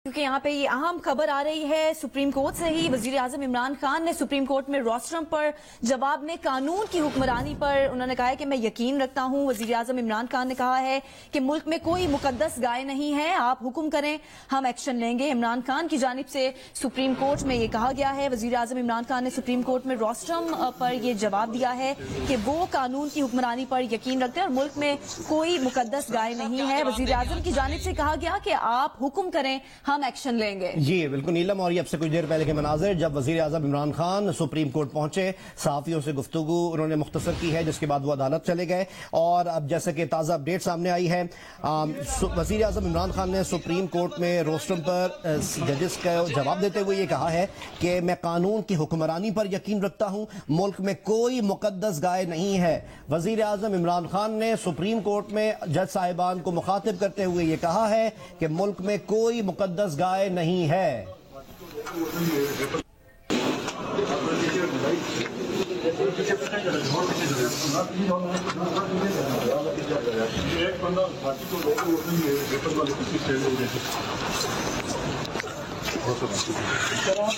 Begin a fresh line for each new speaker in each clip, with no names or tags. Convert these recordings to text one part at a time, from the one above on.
کیونکہ یہاں پہ یہ اہم خبر آ رہی ہے سپریم کورٹ سے ہی. وزیر اعظم عمران خان نے سپریم کورٹ میں روسٹرم پر جواب میں قانون کی حکمرانی پر انہوں نے کہا ہے کہ میں یقین رکھتا ہوں. وزیر اعظم عمران خان نے کہا ہے کہ ملک میں کوئی مقدس گائے نہیں ہے, آپ حکم کریں ہم ایکشن لیں گے. عمران خان کی جانب سے سپریم کورٹ میں یہ کہا گیا ہے, وزیر اعظم عمران خان نے سپریم کورٹ میں روسٹرم پر یہ جواب دیا ہے کہ وہ قانون کی حکمرانی پر یقین رکھتے ہیں اور ملک میں کوئی مقدس گائے نہیں ہے. وزیر اعظم کی جانب سے کہا گیا کہ آپ حکم کریں ہم ایکشن لیں گے.
جی بالکل نیلم, اور یہ اب سے کچھ دیر پہلے کے مناظر جب وزیر اعظم عمران خان سپریم کورٹ پہنچے, صحافیوں سے گفتگو انہوں نے مختصر کی ہے, جس کے بعد وہ عدالت چلے گئے. اور اب جیسے کہ تازہ اپڈیٹ سامنے آئی ہے, وزیر اعظم عمران خان نے سپریم کورٹ میں روسٹرم پر ججز کا جواب دیتے ہوئے یہ کہا ہے کہ میں قانون کی حکمرانی پر یقین رکھتا ہوں, ملک میں کوئی مقدس گائے نہیں ہے. وزیر اعظم عمران خان نے سپریم کورٹ میں جج صاحبان کو مخاطب کرتے ہوئے یہ کہا ہے کہ ملک میں کوئی مقدس گائے نہیں ہے.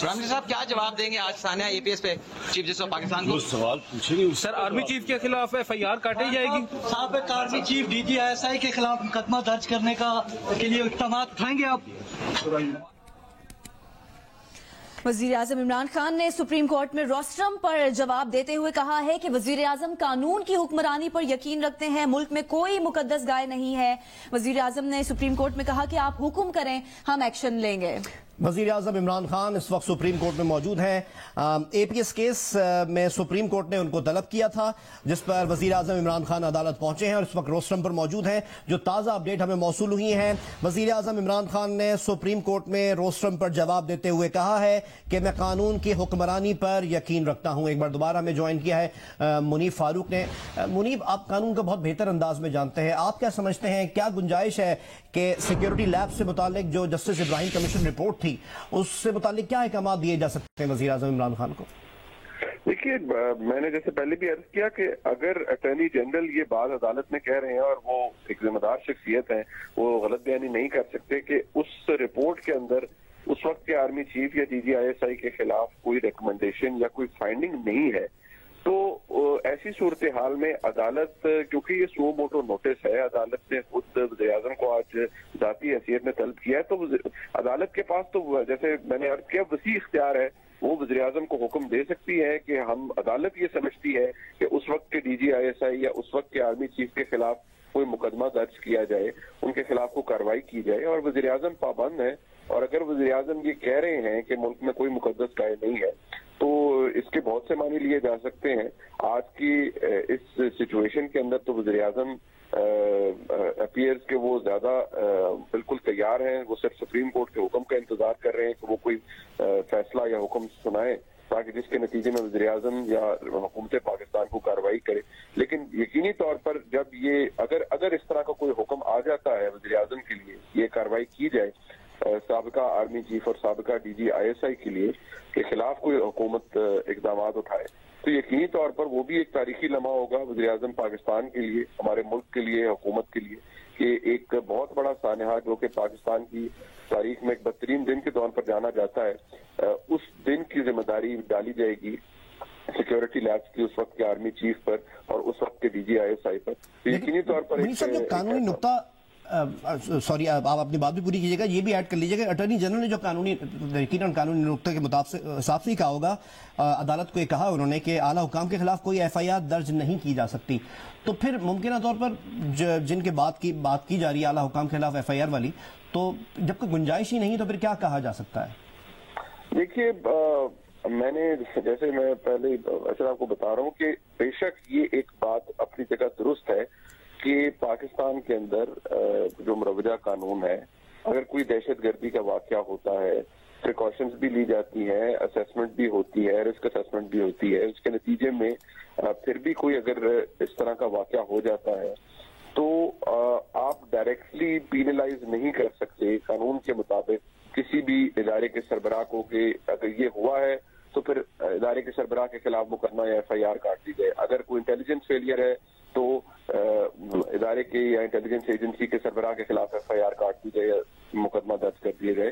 رامجی صاحب کیا جواب دیں گے آج ثانیہ اے پی ایس پہ چیف جسٹس آف پاکستان کو؟
سوال پوچھیں گے
سر. آرمی چیف کے خلاف ایف آئی آر کاٹی جائے گی؟
سابق army chief D G I S I کے خلاف مقدمہ درج کرنے کے لیے اقدامات اٹھائیں گے آپ؟
وزیر اعظم عمران خان نے سپریم کورٹ میں روسٹرم پر جواب دیتے ہوئے کہا ہے کہ وزیر اعظم قانون کی حکمرانی پر یقین رکھتے ہیں, ملک میں کوئی مقدس گائے نہیں ہے. وزیر اعظم نے سپریم کورٹ میں کہا کہ آپ حکم کریں ہم ایکشن لیں گے.
وزیر اعظم عمران خان اس وقت سپریم کورٹ میں موجود ہیں. اے پی ایس کیس میں سپریم کورٹ نے ان کو طلب کیا تھا, جس پر وزیر اعظم عمران خان عدالت پہنچے ہیں اور اس وقت روسٹرم پر موجود ہیں. جو تازہ اپڈیٹ ہمیں موصول ہوئی ہیں, وزیر اعظم عمران خان نے سپریم کورٹ میں روسٹرم پر جواب دیتے ہوئے کہا ہے کہ میں قانون کی حکمرانی پر یقین رکھتا ہوں. ایک بار دوبارہ ہمیں جوائن کیا ہے منیب فاروق نے. منیب, آپ قانون کا بہت بہتر انداز میں جانتے ہیں, آپ کیا سمجھتے ہیں کیا گنجائش ہے کہ سیکیورٹی لیب سے متعلق جو جسٹس ابراہیم کمیشن رپورٹ تھی اس سے متعلق کیا احکامات دیے جا سکتے ہیں وزیر اعظم عمران خان کو؟
دیکھیے, میں نے جیسے پہلے بھی عرض کیا کہ اگر اٹارنی جنرل یہ بات عدالت میں کہہ رہے ہیں اور وہ ایک ذمہ دار شخصیت ہیں, وہ غلط بیانی نہیں کر سکتے کہ اس رپورٹ کے اندر اس وقت کے آرمی چیف یا D G I S I کے خلاف کوئی ریکمنڈیشن یا کوئی فائنڈنگ نہیں ہے, تو ایسی صورتحال میں عدالت, کیونکہ یہ سو موٹو نوٹس ہے, عدالت نے خود وزیر اعظم کو آج ذاتی حیثیت میں طلب کیا ہے, تو عدالت کے پاس تو جیسے میں نے عرض کیا وسیع اختیار ہے, وہ وزیر اعظم کو حکم دے سکتی ہے کہ ہم عدالت یہ سمجھتی ہے کہ اس وقت کے ڈی جی آئی ایس آئی یا اس وقت کے آرمی چیف کے خلاف کوئی مقدمہ درج کیا جائے, ان کے خلاف کوئی کارروائی کی جائے, اور وزیر اعظم پابند ہے. اور اگر وزیر اعظم یہ کہہ رہے ہیں کہ ملک میں کوئی مقدس گائے نہیں ہے تو اس کے بہت سے معنی لیے جا سکتے ہیں. آج کی اس سچویشن کے اندر تو وزیر اعظم اپیئرز کے وہ زیادہ بالکل تیار ہیں, وہ صرف سپریم کورٹ کے حکم کا انتظار کر رہے ہیں کہ وہ کوئی فیصلہ یا حکم سنائیں تاکہ جس کے نتیجے میں وزیر اعظم یا حکومت پاکستان کو کارروائی کرے. لیکن یقینی طور پر جب یہ اگر اس طرح کا کوئی حکم آ جاتا ہے وزیر اعظم کے لیے, یہ کارروائی کی جائے سابقہ آرمی چیف اور سابقہ D G I S I کے لیے کے خلاف کوئی حکومت اقدامات اٹھائے, تو یقینی طور پر وہ بھی ایک تاریخی لمحہ ہوگا وزیر اعظم پاکستان کے لیے, ہمارے ملک کے لیے, حکومت کے لیے, کہ ایک بہت بڑا سانحہ جو کہ پاکستان کی تاریخ میں ایک بدترین دن کے طور پر جانا جاتا ہے, اس دن کی ذمہ داری ڈالی جائے گی سیکیورٹی لیبس کی اس وقت کے آرمی چیف پر اور اس وقت کے ڈی جی آئی ایس آئی پر. یقینی طور پر
قانونی نقطہ, سوری آپ اپنی بات بھی پوری کیجیے گا, یہ بھی ایڈ کر لیجیے گا, اٹارنی جنرل نے جو قانونی نقطہ کے حساب سے ہی کہا ہوگا, عدالت کو یہ کہا انہوں نے کہ اعلیٰ حکام کے خلاف کوئی ایف آئی آر درج نہیں کی جا سکتی, تو پھر ممکنہ طور پر جن کے بات کی جا رہی ہے اعلیٰ حکام کے خلاف ایف آئی آر والی, تو جب کوئی گنجائش ہی نہیں تو پھر کیا کہا جا سکتا ہے؟
دیکھیے, میں نے جیسے میں پہلے اچھا آپ کو بتا رہا ہوں کہ بے شک یہ ایک بات اپنی جگہ درست ہے کہ پاکستان کے اندر جو مروجہ قانون ہے, اگر کوئی دہشت گردی کا واقعہ ہوتا ہے, پریکاشنز بھی لی جاتی ہیں, اسیسمنٹ بھی ہوتی ہے, رسک اسیسمنٹ بھی ہوتی ہے, اس کے نتیجے میں پھر بھی کوئی اگر اس طرح کا واقعہ ہو جاتا ہے تو آپ ڈائریکٹلی پینلائز نہیں کر سکتے قانون کے مطابق کسی بھی ادارے کے سربراہ کو کہ اگر یہ ہوا ہے تو پھر ادارے کے سربراہ کے خلاف مقدمہ یا ایف آئی آر کاٹ دی جائے. اگر کوئی انٹیلیجنس فیلئر ہے تو ادارے کے یا انٹیلیجنس ایجنسی کے سربراہ کے خلاف ایف آئی آر کاٹ دی جائے یا مقدمہ درج کر دیا جائے.